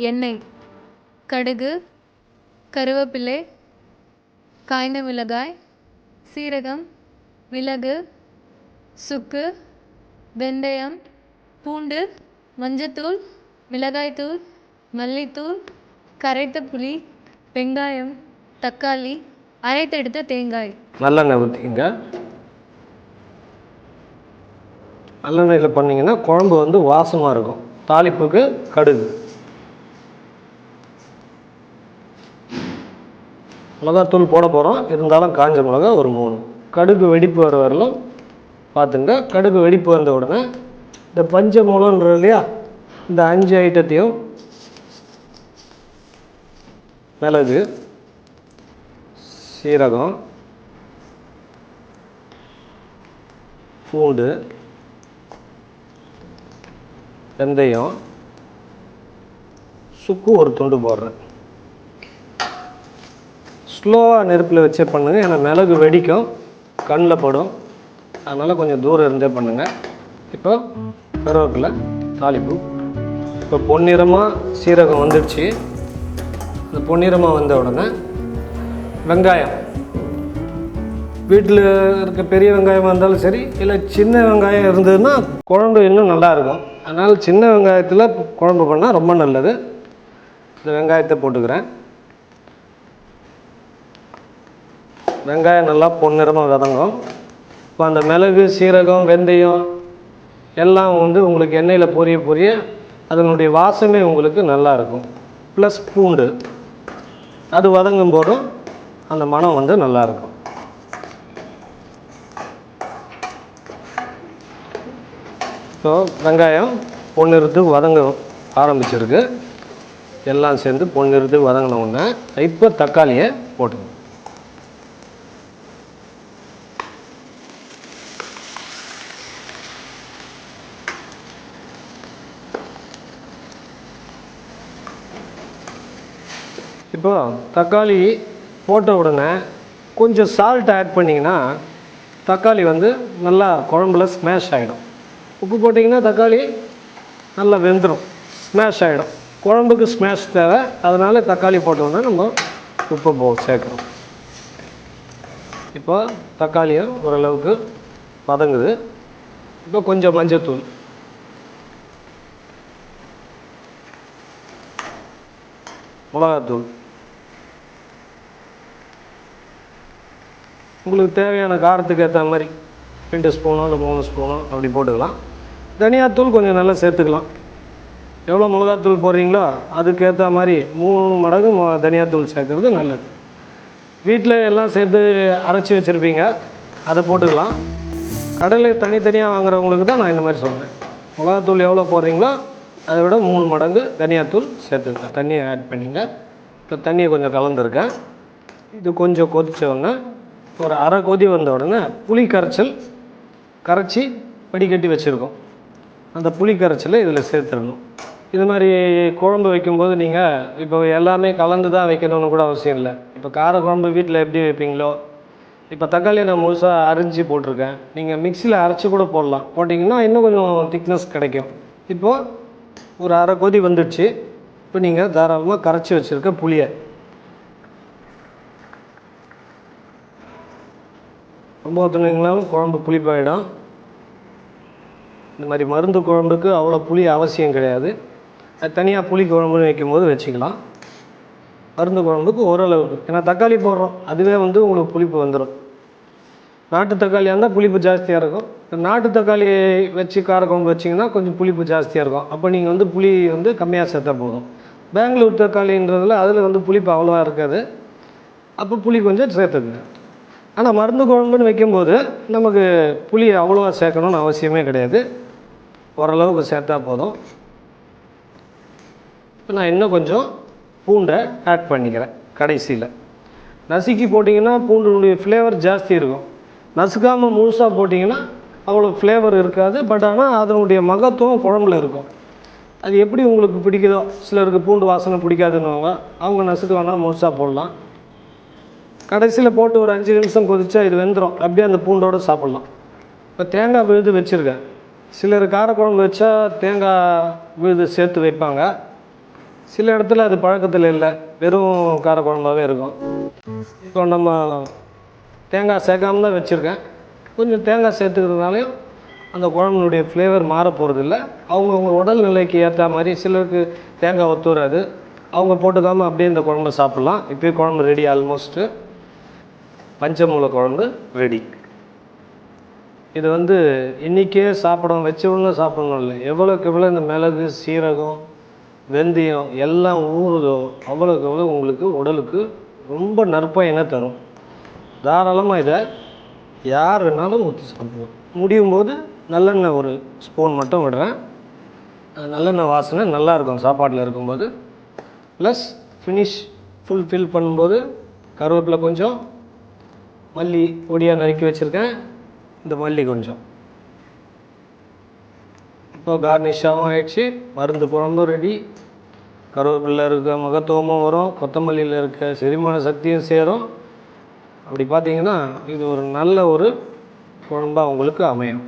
எண்ணெய், கடுகு, கருவேப்பிலை, காய்ந்த மிளகாய், சீரகம், மிளகு, சுக்கு, வெந்தயம், பூண்டு, மஞ்சத்தூள், மிளகாய்த்தூள், மல்லித்தூள், கரைத்த புளி, வெங்காயம், தக்காளி, அரைத்தெடுத்த தேங்காய். நல்லெண்ணெய் ஊற்றிங்க. நல்லெண்ணெயில் பண்ணிங்கன்னா குழம்பு வந்து வாசமாக இருக்கும். தாளிப்புக்கு கடுகு, மிளகாத்தூள் போட போகிறோம். இருந்தாலும் காஞ்ச மிளகா ஒரு 3. கடுகு வெடிப்பு வர வரலும் பார்த்துங்க. கடுகு வெடிப்பு வந்த உடனே இந்த பஞ்ச மிளகுன்ற இல்லையா, இந்த 5 ஐட்டத்தையும் மிளகு, சீரகம், பூண்டு, வெந்தயம், சுக்கு ஒரு துண்டு போடுறேன். ஸ்லோவாக நெருப்பில் வச்சே பண்ணுங்கள். ஏன்னா மிளகு வெடிக்கும், கண்ணில் படும். அதனால் கொஞ்சம் தூரம் இருந்தே பண்ணுங்கள். இப்போ கருவேப்பிலை, தாளிப்பு. இப்போ பொன்னிறமாக சீரகம் வந்துடுச்சு. இந்த பொன்னிறமாக வந்த உடனே வெங்காயம், வீட்டில் இருக்க பெரிய வெங்காயமாக இருந்தாலும் சரி, இல்லை சின்ன வெங்காயம் இருந்ததுன்னா குழம்பு இன்னும் நல்லாயிருக்கும். அதனால் சின்ன வெங்காயத்தில் குழம்பு பண்ணால் ரொம்ப நல்லது. இந்த வெங்காயத்தை போட்டுக்கிறேன். வெங்காயம் நல்லா பொன்னிறமாக வதங்கும். இப்போ அந்த மிளகு, சீரகம், வெந்தயம் எல்லாம் வந்து உங்களுக்கு எண்ணெயில் பொரிய பொரிய அதனுடைய வாசமே உங்களுக்கு நல்லாயிருக்கும். ப்ளஸ் பூண்டு அது வதங்கும் போதும் அந்த மனம் வந்து நல்லாயிருக்கும். ஸோ வெங்காயம் பொன்னிறத்துக்கு வதங்க ஆரம்பிச்சிருக்கு. எல்லாம் சேர்ந்து பொன்னிறத்துக்கு வதங்கின உடனே இப்போ தக்காளியை போட்டுக்கணும். இப்போ தக்காளி போட்ட உடனே கொஞ்சம் சால்ட் ஆட் பண்ணிங்கன்னா தக்காளி வந்து நல்லா குழம்புல ஸ்மேஷ் ஆகிடும். உப்பு போட்டிங்கன்னா தக்காளி நல்லா வெந்துடும், ஸ்மேஷ் ஆகிடும். குழம்புக்கு ஸ்மேஷ் தேவை. அதனால் தக்காளி போட்டோன்னா நம்ம உப்பு சேர்க்குறோம். இப்போ தக்காளியும் ஓரளவுக்கு வதங்குது. இப்போ கொஞ்சம் மஞ்சத்தூள், மிளகாத்தூள், உங்களுக்கு தேவையான காரத்துக்கு ஏற்ற மாதிரி 2 ஸ்பூனோ இல்லை 3 ஸ்பூனோ அப்படி போட்டுக்கலாம். தனியாத்தூள் கொஞ்சம் நல்லா சேர்த்துக்கலாம். எவ்வளோ மிளகாத்தூள் போடுறீங்களோ அதுக்கேற்ற மாதிரி 3 மடங்கு தனியாத்தூள் சேர்க்குறது நல்லது. வீட்டில் எல்லாம் சேர்த்து அரைச்சி வச்சுருப்பீங்க, அதை போட்டுக்கலாம். கடையில் தனித்தனியாக வாங்குறவங்களுக்கு தான் நான் இந்த மாதிரி சொல்கிறேன். மிளகாத்தூள் எவ்வளோ போடுறீங்களோ அதை விட 3 மடங்கு தனியாத்தூள் சேர்த்துங்க. தண்ணியை ஆட் பண்ணிங்க. இப்போ தண்ணியை கொஞ்சம் கலந்துருக்கேன். இது கொஞ்சம் கொதித்தோடனே ஒரு அரை கொதி வந்த உடனே புளி கரைச்சி வடிகட்டி வச்சுருக்கோம். அந்த புளி கரைச்சலை இதில் சேர்த்துடணும். இது மாதிரி குழம்பு வைக்கும்போது நீங்கள் இப்போ எல்லாமே கலந்து தான் வைக்கணும்னு கூட அவசியம் இல்லை. இப்போ கார குழம்பு வீட்டில் எப்படி வைப்பீங்களோ, இப்போ தக்காளியை நான் முழுசாக அரிஞ்சு போட்டிருக்கேன். நீங்கள் மிக்சியில் அரைச்சி கூட போடலாம். போட்டிங்கன்னா இன்னும் கொஞ்சம் திக்னஸ் கிடைக்கும். இப்போது ஒரு அரை கொதி வந்துடுச்சு. இப்போ நீங்கள் தாராளமாக கரைச்சி வச்சுருக்க புளியை ரொம்ப ஊற்றுனீங்கனாலும் குழம்பு புளிப்பாயிடும். இந்த மாதிரி மருந்து குழம்புக்கு அவ்வளோ புளி அவசியம் கிடையாது. அது தனியாக புளி குழம்புன்னு வைக்கும்போது வச்சுக்கலாம். மருந்து குழம்புக்கு ஓரளவுக்கு, ஏன்னா தக்காளி போடுறோம், அதுவே வந்து உங்களுக்கு புளிப்பு வந்துடும். நாட்டு தக்காளியாக இருந்தால் புளிப்பு ஜாஸ்தியாக இருக்கும். நாட்டு தக்காளி வச்சு காரக்குழம்பு வச்சிங்கன்னா கொஞ்சம் புளிப்பு ஜாஸ்தியாக இருக்கும். அப்போ நீங்கள் வந்து புளி வந்து கம்மியாக சேர்த்தா போதும். பெங்களூர் தக்காளின்றதில் அதில் வந்து புளிப்பு அவ்வளோவா இருக்காது. அப்போ புளி கொஞ்சம் சேர்த்துக்குங்க. ஆனால் மருந்து குழம்புன்னு வைக்கும்போது நமக்கு புளி அவ்வளோவா சேர்க்கணுன்னு அவசியமே கிடையாது. ஓரளவுக்கு சேர்த்தா போதும். இப்போ நான் இன்னும் கொஞ்சம் பூண்டை ஆட் பண்ணிக்கிறேன் கடைசியில். நசுக்கி போட்டிங்கன்னா பூண்டுடைய ஃப்ளேவர் ஜாஸ்தி இருக்கும். நசுக்காமல் முழுசாக போட்டிங்கன்னா அவ்வளோ ஃப்ளேவர் இருக்காது. பட் ஆனால் அதனுடைய மகத்துவம் குழம்புல இருக்கும். அது எப்படி உங்களுக்கு பிடிக்குதோ, சிலருக்கு பூண்டு வாசனை பிடிக்காதுன்னுவாங்க, அவங்க நசுக்கு வேணால் முழுசாக போடலாம். கடைசியில் போட்டு ஒரு 5 நிமிஷம் கொதிச்சா இது வெந்துடும். அப்படியே அந்த பூண்டோடு சாப்பிட்லாம். இப்போ தேங்காய் விழுது வச்சுருக்கேன். சிலர் காரக்குழம்பு வச்சா தேங்காய் விழுது சேர்த்து வைப்பாங்க. சில இடத்துல அது பழக்கத்தில் இல்லை, வெறும் காரக்குழம்பாகவே இருக்கும். இப்போ நம்ம தேங்காய் சேர்க்காம தான் வச்சுருக்கேன். கொஞ்சம் தேங்காய் சேர்த்துக்கிறதுனாலையும் அந்த குழம்புனுடைய ஃப்ளேவர் மாற போகிறதில்ல. அவங்கவுங்க உடல் நிலைக்கு ஏற்ற மாதிரி சிலருக்கு தேங்காய் ஒத்து வராது, அவங்க போட்டுக்காமல் அப்படியே இந்த குழம்பு சாப்பிட்லாம். இப்போயே குழம்பு ரெடி, ஆல்மோஸ்ட்டு பஞ்சமூல குழம்பு ரெடி. இது வந்து இன்றைக்கே சாப்பிடணும், வச்ச உடனே சாப்பிடணும் இல்லை, எவ்வளோக்கு எவ்வளோ இந்த மிளகு, சீரகம், வெந்தயம் எல்லாம் ஊறுதோ அவ்வளோக்கு எவ்வளோ உங்களுக்கு உடலுக்கு ரொம்ப நற்பயனை தரும். தாராளமாக இதை யார் வேணாலும் ஊற்றி சாப்பிடுவோம். முடியும் போது நல்லெண்ணெய் ஒரு ஸ்பூன் மட்டும் விடுறேன். நல்லெண்ணெய் வாசனை நல்லாயிருக்கும் சாப்பாட்டில் இருக்கும்போது. ப்ளஸ் ஃபில் பண்ணும்போது கருவேப்பிலை கொஞ்சம், மல்லி பொடியாக நறுக்கி வச்சுருக்கேன், இந்த மல்லி கொஞ்சம். இப்போ கார்னிஷாகவும் ஆகிடுச்சு, மருந்து குழம்பும் ரெடி. கருவேப்பிலையில் இருக்க மகத்துவமும் வரும், கொத்தமல்லியில் இருக்க செரிமான சக்தியும் சேரும். அப்படி பார்த்தீங்கன்னா இது ஒரு நல்ல ஒரு குழம்பாக உங்களுக்கு அமையும்.